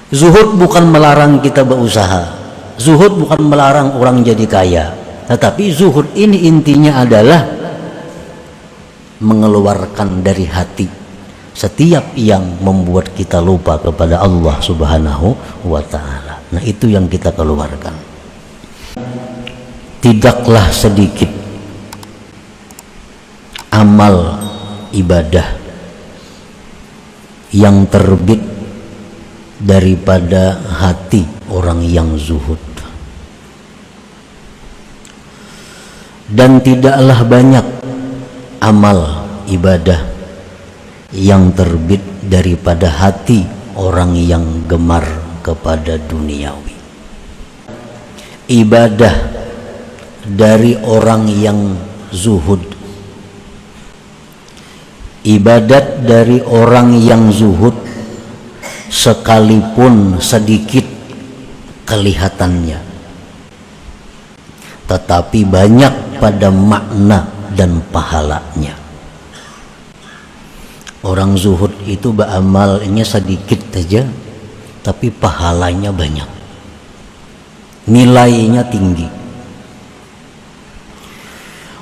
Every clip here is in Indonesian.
Zuhud bukan melarang kita berusaha, zuhud bukan melarang orang jadi kaya, tetapi zuhud ini intinya adalah mengeluarkan dari hati setiap yang membuat kita lupa kepada Allah Subhanahu wa ta'ala. Nah, itu yang kita keluarkan. Tidaklah sedikit amal ibadah yang terbit daripada hati orang yang zuhud, dan tidaklah banyak amal ibadah yang terbit daripada hati orang yang gemar kepada duniawi. Ibadah dari orang yang zuhud, ibadat dari orang yang zuhud, sekalipun sedikit kelihatannya, tetapi banyak pada makna dan pahalanya. Orang zuhud itu beramalnya sedikit saja, tapi pahalanya banyak, nilainya tinggi.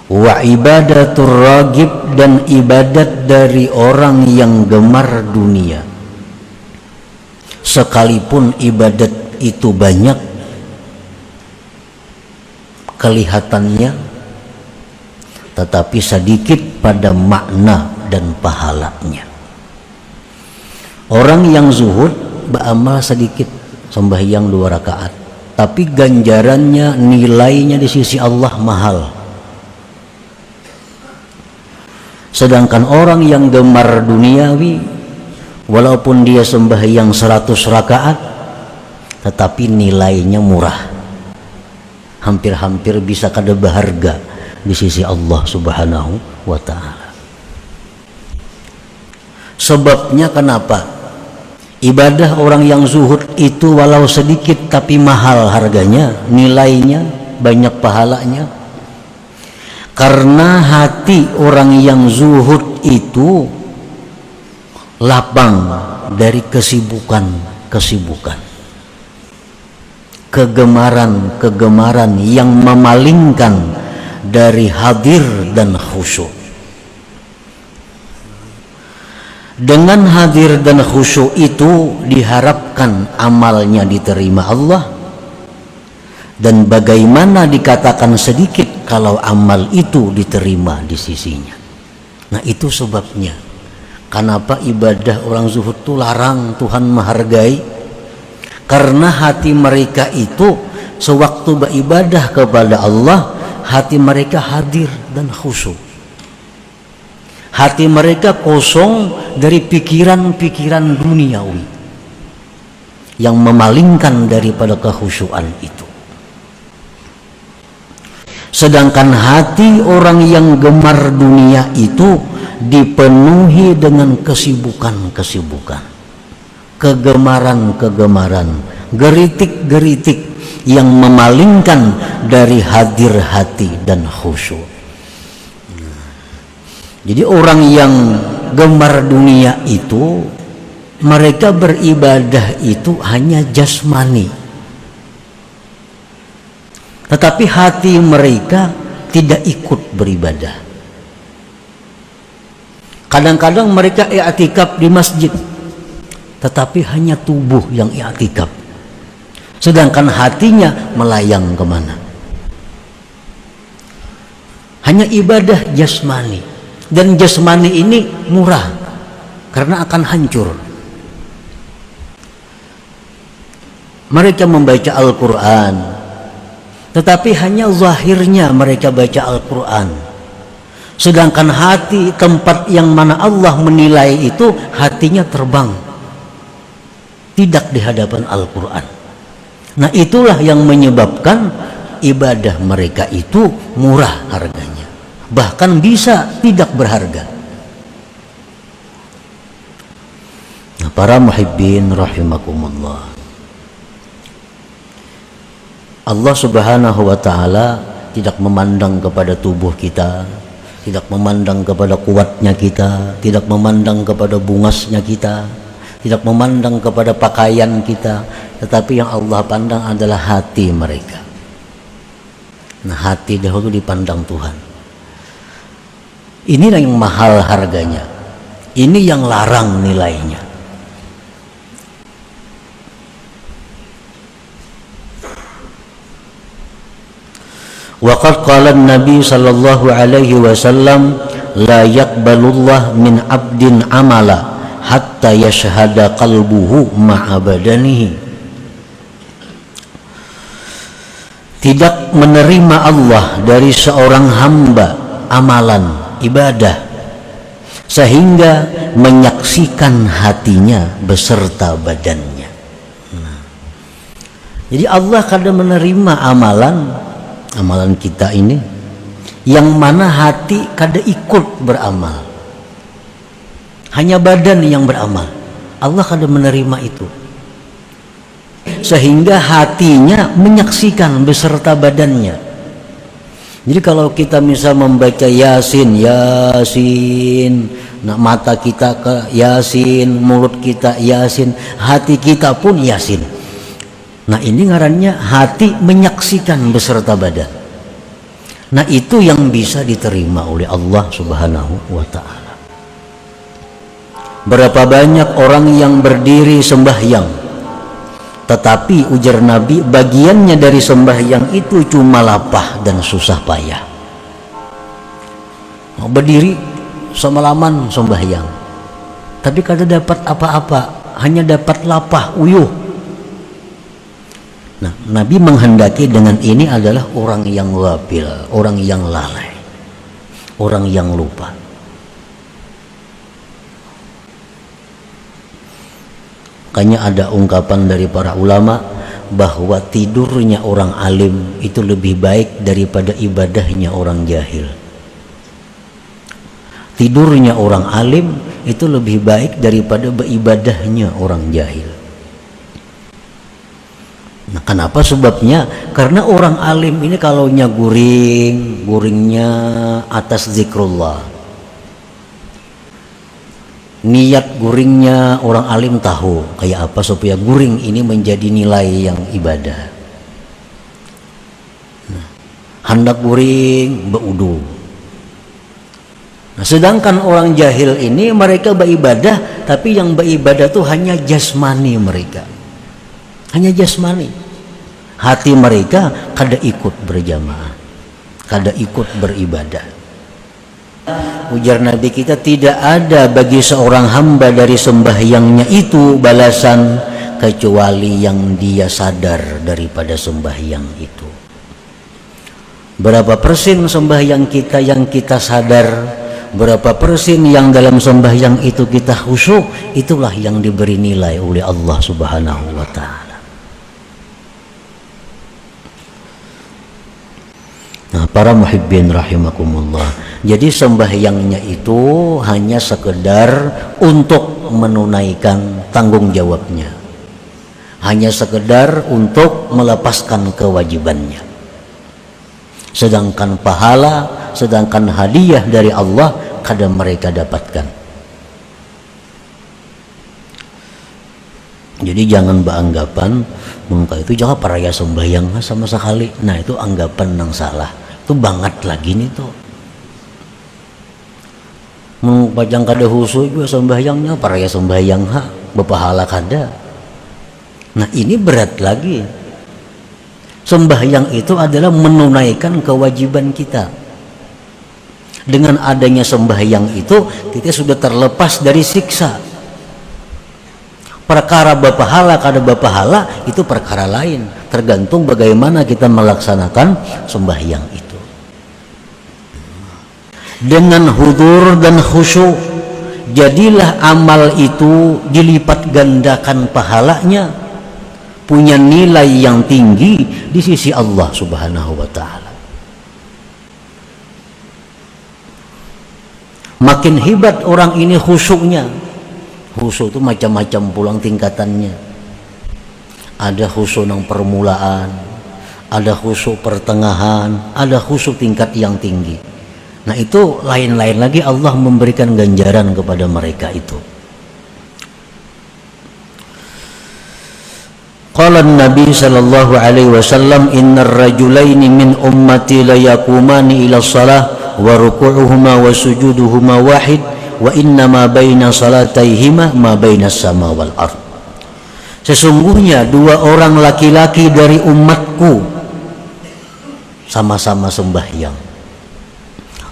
Wa ibadatur ragib, dan ibadat dari orang yang gemar dunia, sekalipun ibadat itu banyak kelihatannya, tetapi sedikit pada makna dan pahalanya. Orang yang zuhud beramal sedikit, sembahyang 2 rakaat, tapi ganjarannya, nilainya di sisi Allah mahal. Sedangkan orang yang gemar duniawi, walaupun dia sembahyang 100 rakaat, tetapi nilainya murah, hampir-hampir bisa kada berharga di sisi Allah Subhanahu wa ta'ala. Sebabnya kenapa? Ibadah orang yang zuhud itu walau sedikit tapi mahal harganya, nilainya banyak pahalanya. Karena hati orang yang zuhud itu lapang dari kesibukan-kesibukan, kegemaran-kegemaran yang memalingkan dari hadir dan khusyuk. Dengan hadir dan khusyuk itu diharapkan amalnya diterima Allah. Dan bagaimana dikatakan sedikit kalau amal itu diterima di sisinya. Nah, itu sebabnya kenapa ibadah orang zuhud itu larang, Tuhan menghargai. Karena hati mereka itu sewaktu beribadah kepada Allah, hati mereka hadir dan khusyuk. Hati mereka kosong dari pikiran-pikiran duniawi yang memalingkan daripada kekhusyuan itu. Sedangkan hati orang yang gemar dunia itu dipenuhi dengan kesibukan-kesibukan, kegemaran-kegemaran, geritik-geritik yang memalingkan dari hadir hati dan khusyuk. Jadi orang yang gemar dunia itu, mereka beribadah itu hanya jasmani, tetapi hati mereka tidak ikut beribadah. Kadang-kadang mereka i'tikaf di masjid, tetapi hanya tubuh yang i'tikaf, sedangkan hatinya melayang kemana. Hanya ibadah jasmani, dan jasmani ini murah karena akan hancur. Mereka membaca Al-Quran, tetapi hanya zahirnya mereka baca Al-Quran, sedangkan hati, tempat yang mana Allah menilai itu, hatinya terbang, tidak di hadapan Al-Quran. Nah, itulah yang menyebabkan ibadah mereka itu murah harganya, bahkan bisa tidak berharga. Nah, para muhibbin rahimakumullah, Allah Subhanahu wa ta'ala tidak memandang kepada tubuh kita, tidak memandang kepada kuatnya kita, tidak memandang kepada bungasnya kita, tidak memandang kepada pakaian kita, tetapi yang Allah pandang adalah hati mereka. Nah, hati dahulu dipandang Tuhan. Inilah yang mahal harganya, ini yang larang nilainya. Waqad qala an-nabi sallallahu alaihi wasallam, la yaqbalullah min abdin amala hatta yashhada qalbuhu ma'a badanihi. Tidak menerima Allah dari seorang hamba amalan ibadah sehingga menyaksikan hatinya beserta badannya. Jadi Allah kadang menerima amalan kita ini, yang mana hati kada ikut beramal, hanya badan yang beramal. Allah kada menerima itu, sehingga hatinya menyaksikan beserta badannya. Jadi kalau kita misal membaca Yasin, nah mata kita ke Yasin, mulut kita Yasin, hati kita pun Yasin. Nah ini ngarannya hati menyaksikan beserta badan. Nah itu yang bisa diterima oleh Allah Subhanahu wa ta'ala. Berapa banyak orang yang berdiri sembahyang, tetapi ujar Nabi, bagiannya dari sembahyang itu cuma lapah dan susah payah. Berdiri semalaman sembahyang, tapi kada dapat apa-apa, hanya dapat lapah uyuh. Nah, Nabi menghendaki dengan ini adalah orang yang ghafil, orang yang lalai, orang yang lupa. Makanya ada ungkapan dari para ulama bahwa tidurnya orang alim itu lebih baik daripada ibadahnya orang jahil. Tidurnya orang alim itu lebih baik daripada beribadahnya orang jahil. Nah, kenapa sebabnya? Karena orang alim ini kalau guringnya atas zikrullah. Niat guringnya orang alim tahu kayak apa supaya guring ini menjadi nilai yang ibadah. Nah, hendak guring berudu. Nah, sedangkan orang jahil ini mereka beribadah, tapi yang beribadah tuh hanya jasmani mereka. Hanya jasmani. Hati mereka kada ikut berjamaah, kada ikut beribadah. Ujar Nabi kita, tidak ada bagi seorang hamba dari sembahyangnya itu balasan kecuali yang dia sadar daripada sembahyang itu. Berapa persen sembahyang kita yang kita sadar, berapa persen yang dalam sembahyang itu kita khusyuk, itulah yang diberi nilai oleh Allah Subhanahu wa ta'ala. Nah, para muhibbin rahimakumullah, jadi sembahyangnya itu hanya sekedar untuk menunaikan tanggung jawabnya, hanya sekedar untuk melepaskan kewajibannya. Sedangkan pahala, sedangkan hadiah dari Allah kadang mereka dapatkan. Jadi jangan beranggapan muka itu jangan paraya sembahyang sama sekali. Nah itu anggapan yang salah. Itu banget lagi nih tuh. Mengpajang kada khusyuk juga sembahyangnya paraya sembahyang berpahala kada. Nah ini berat lagi. Sembahyang itu adalah menunaikan kewajiban kita. Dengan adanya sembahyang itu kita sudah terlepas dari siksa. Perkara berpahala kada berpahala itu perkara lain, tergantung bagaimana kita melaksanakan sembahyang itu. Dengan hudur dan khusyuk, jadilah amal itu dilipat gandakan pahalanya, punya nilai yang tinggi di sisi Allah Subhanahu wa ta'ala. Makin hebat orang ini khusyuknya. Khusyuk itu macam-macam pulang tingkatannya. Ada khusyuk yang permulaan, ada khusyuk pertengahan, ada khusyuk tingkat yang tinggi. Nah itu lain-lain lagi Allah memberikan ganjaran kepada mereka itu. Qala Nabi sallallahu alaihi wasallam, innar rajulaini min ummati la yaqumani ila shalah wa ruku'uhuma wa sujuduhuma wahid wa inna ma baina salataihima ma baina sama wal ard. Sesungguhnya dua orang laki-laki dari umatku sama-sama sembahyang,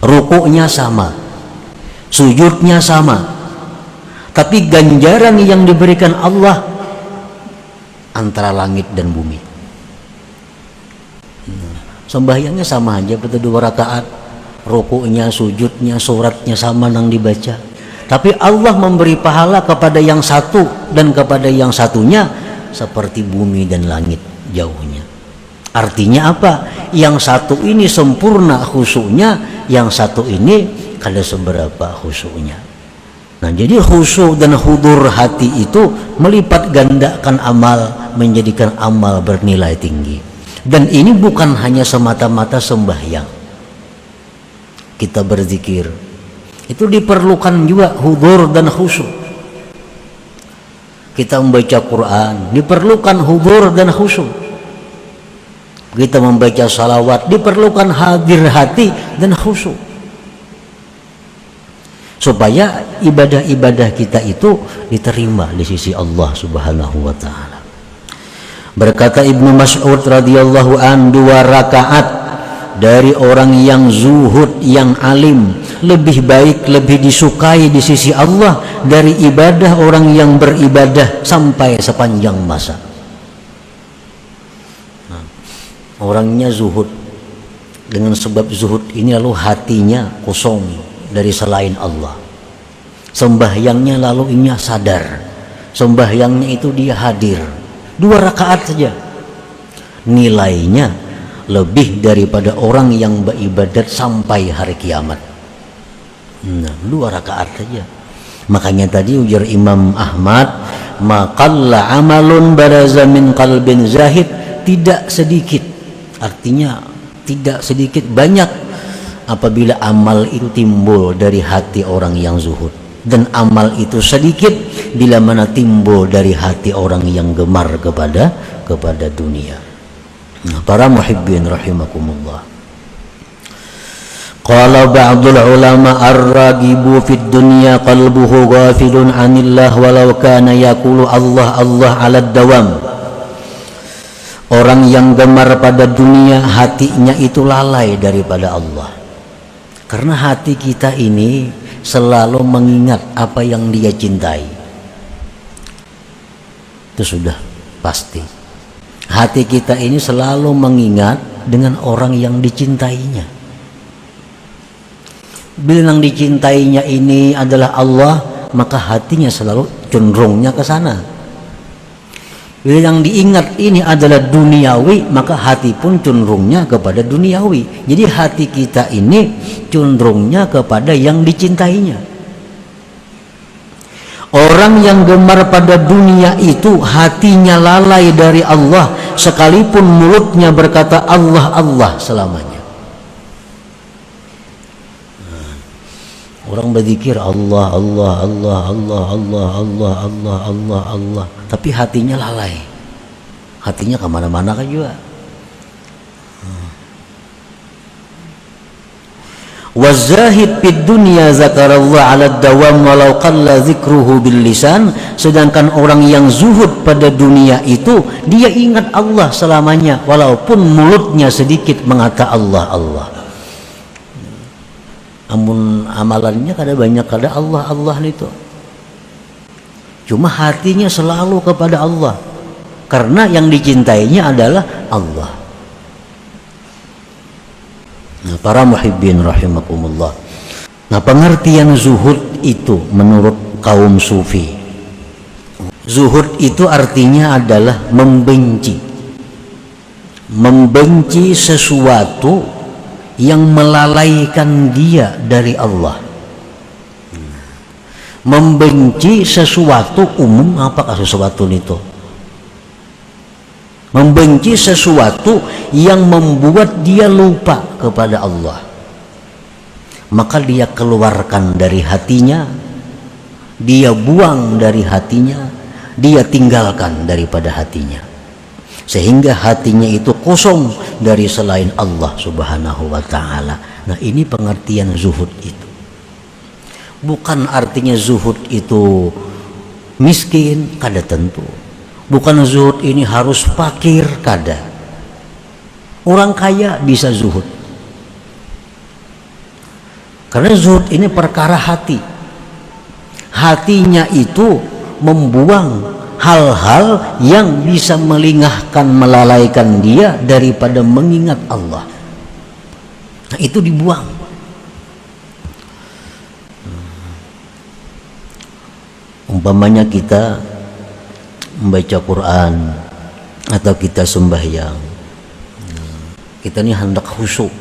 rukuknya sama, sujudnya sama, tapi ganjaran yang diberikan Allah antara langit dan bumi. Sembahyangnya sama aja, betul 2 rakaat, rukuknya, sujudnya, suratnya sama nang dibaca, tapi Allah memberi pahala kepada yang satu dan kepada yang satunya seperti bumi dan langit jauhnya. Artinya apa? Yang satu ini sempurna khusyuknya, yang satu ini kada seberapa khusyuknya. Nah, jadi khusyuk dan hudur hati itu melipat gandakan amal, menjadikan amal bernilai tinggi. Dan ini bukan hanya semata-mata sembahyang. Kita berzikir, itu diperlukan juga hudur dan khusyuk. Kita membaca Quran, diperlukan hudur dan khusyuk. Kita membaca salawat, diperlukan hadir hati dan khusyuk, supaya ibadah-ibadah kita itu diterima di sisi Allah Subhanahu wa taala. Berkata Ibnu Mas'ud radhiyallahu an, 2 rakaat dari orang yang zuhud, yang alim, lebih baik, lebih disukai di sisi Allah dari ibadah orang yang beribadah sampai sepanjang masa. Orangnya zuhud, dengan sebab zuhud ini lalu hatinya kosong dari selain Allah. Sembahyangnya lalu inya sadar, sembahyangnya itu dia hadir 2 rakaat saja, nilainya lebih daripada orang yang beribadat sampai hari kiamat. Nah, 2 rakaat saja. Makanya tadi ujar Imam Ahmad, maqalla amalun baraza min qalbin zahid, tidak sedikit, artinya tidak sedikit, banyak apabila amal itu timbul dari hati orang yang zuhud, dan amal itu sedikit bila mana timbul dari hati orang yang gemar kepada dunia. Nah, para muhibbin rahimakumullah. Qala ba'dul ulama ar-ragibu fid dunya qalbuhu ghafilun 'anillah walau kana yaqulu Allah Allah 'ala dawam. Orang yang gemar pada dunia, hatinya itu lalai daripada Allah. Karena hati kita ini selalu mengingat apa yang dia cintai. Itu sudah pasti. Hati kita ini selalu mengingat dengan orang yang dicintainya. Bila yang dicintainya ini adalah Allah, maka hatinya selalu cenderungnya ke sana. Bila yang diingat ini adalah duniawi, maka hati pun cenderungnya kepada duniawi. Jadi hati kita ini cenderungnya kepada yang dicintainya. Orang yang gemar pada dunia itu hatinya lalai dari Allah, sekalipun mulutnya berkata Allah Allah selamanya. Orang berzikir Allah Allah Allah Allah Allah Allah Allah Allah Allah, tapi hatinya lalai, hatinya kemana-mana kan juga. Wazahid fid dunya zakarallah ala dawam walau qalla zikruhu bil lisan. Sedangkan orang yang zuhud pada dunia itu dia ingat Allah selamanya walaupun mulutnya sedikit mengata Allah Allah. Amun amalannya kada banyak, kada Allah Allah itu. Cuma hatinya selalu kepada Allah karena yang dicintainya adalah Allah. Nah, para muhibbin rahimakumullah. Nah, pengertian zuhud itu menurut kaum sufi, zuhud itu artinya adalah membenci sesuatu yang melalaikan dia dari Allah. Membenci sesuatu umum, apakah sesuatu itu? Membenci sesuatu yang membuat dia lupa kepada Allah, maka dia keluarkan dari hatinya, dia buang dari hatinya, dia tinggalkan daripada hatinya. sehingga hatinya itu kosong dari selain Allah Subhanahu wa ta'ala. Nah, ini pengertian zuhud itu. Bukan artinya zuhud itu miskin, kada tentu. Bukan zuhud ini harus fakir, kada. Orang kaya bisa zuhud, karena zuhud ini perkara hati. Hatinya itu membuang hal-hal yang bisa melingahkan, melalaikan dia daripada mengingat Allah. Nah, itu dibuang. Umpamanya kita membaca Quran atau kita sembahyang, kita ini hendak khusyuk,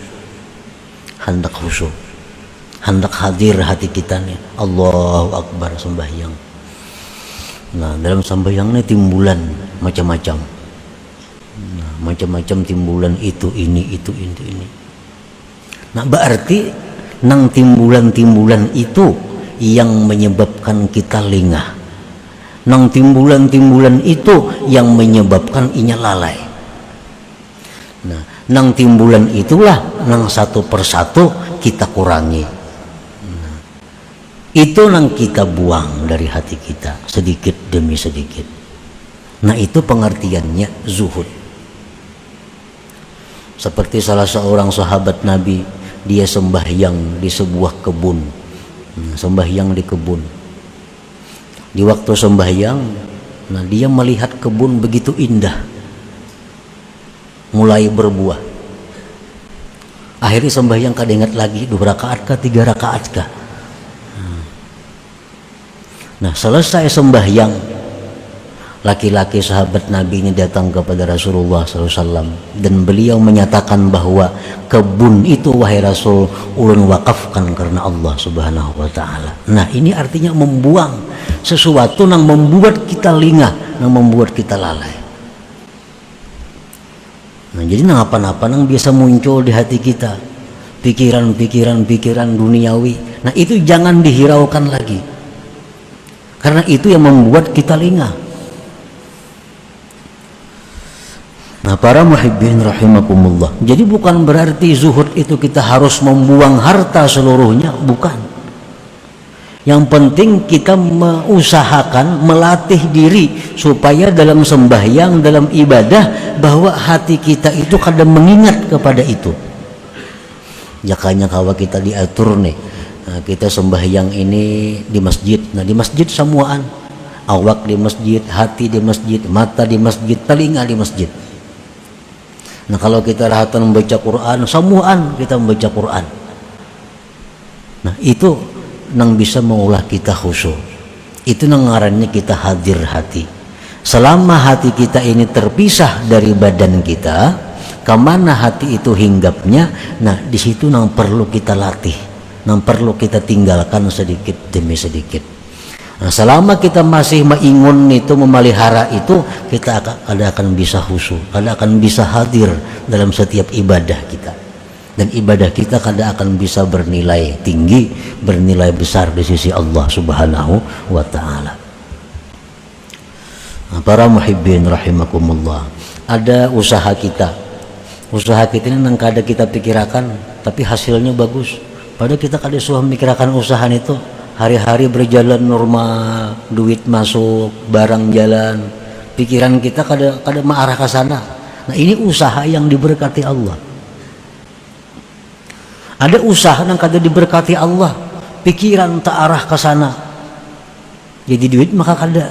hendak hadir hati kita nih, Allahu Akbar sembahyang. Nah, dalam sembahyang ini timbulan macam-macam, macam-macam timbulan itu ini. Nah, berarti nang timbulan-timbulan itu yang menyebabkan kita lengah. Nang timbulan-timbulan itu yang menyebabkan inya lalai. Nah, nang timbulan itulah nang satu persatu kita kurangi. Nah, itu nang kita buang dari hati kita sedikit demi sedikit. Nah, itu pengertiannya zuhud. Seperti salah seorang sahabat Nabi, dia sembahyang di sebuah kebun. Sembahyang di kebun. Di waktu sembahyang, nah dia melihat kebun begitu indah, mulai berbuah. Akhirnya sembahyang kada ingat lagi 2 rakaat kah 3 rakaat kah. Nah, selesai sembahyang, laki-laki sahabat Nabi ini datang kepada Rasulullah SAW dan beliau menyatakan bahwa kebun itu, wahai Rasul, ulun wakafkan karena Allah Subhanahu wa ta'ala. Nah, ini artinya membuang sesuatu yang membuat kita lengah, yang membuat kita lalai. Nah, jadi apa-apa yang biasa muncul di hati kita, pikiran duniawi, nah itu jangan dihiraukan lagi, karena itu yang membuat kita lengah. Nah, para muhibbin rahimakumullah, jadi bukan berarti zuhud itu kita harus membuang harta seluruhnya, bukan. Yang penting kita mengusahakan, melatih diri supaya dalam sembahyang, dalam ibadah, bahwa hati kita itu kadang mengingat kepada itu. Jakanya kalau kita diatur nih, nah, kita sembahyang ini di masjid. Nah, di masjid semuaan, awak di masjid, hati di masjid, mata di masjid, telinga di masjid. Nah, kalau kita rahatan membaca Quran, semuaan kita membaca Quran. Nah, itu nang bisa mengolah kita khusyuk. Itu nang ngarannya kita hadir hati. Selama hati kita ini terpisah dari badan kita, kemana hati itu hinggapnya? Nah, di situ nang perlu kita latih, nang perlu kita tinggalkan sedikit demi sedikit. Nah, selama kita masih mengingun itu, memelihara itu, kita akan bisa khusyuk, akan bisa hadir dalam setiap ibadah kita. Dan ibadah kita akan bisa bernilai tinggi, bernilai besar di sisi Allah Subhanahu wa ta'ala. Nah, para muhibbin rahimakumullah, ada usaha kita ini yang kada kita pikirkan, tapi hasilnya bagus. Padahal kita kada suah memikirkan usaha itu. Hari-hari berjalan normal, duit masuk, barang jalan, pikiran kita kada mengarah ke sana. Nah, ini usaha yang diberkati Allah. Ada usaha yang kada diberkati Allah, pikiran tak arah ke sana, jadi duit maka kada.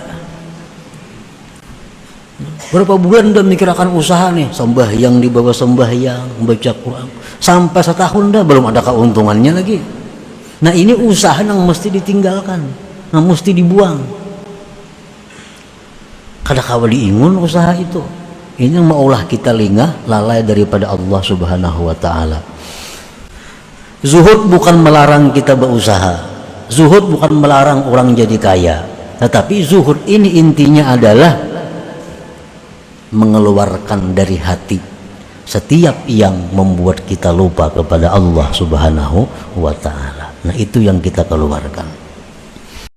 Berapa bulan udah mikirkan usaha nih, sembahyang di bawah sembahyang, baca Quran, sampai setahun dah belum ada keuntungannya lagi. Nah, ini usaha yang mesti ditinggalkan, yang mesti dibuang. Kada kawa diingun usaha itu. Ini yang maulah kita lengah, lalai daripada Allah Subhanahu wa ta'ala. Zuhud bukan melarang kita berusaha. Zuhud bukan melarang orang jadi kaya. Tetapi zuhud ini intinya adalah mengeluarkan dari hati setiap yang membuat kita lupa kepada Allah Subhanahu wa ta'ala. Nah, itu yang kita keluarkan.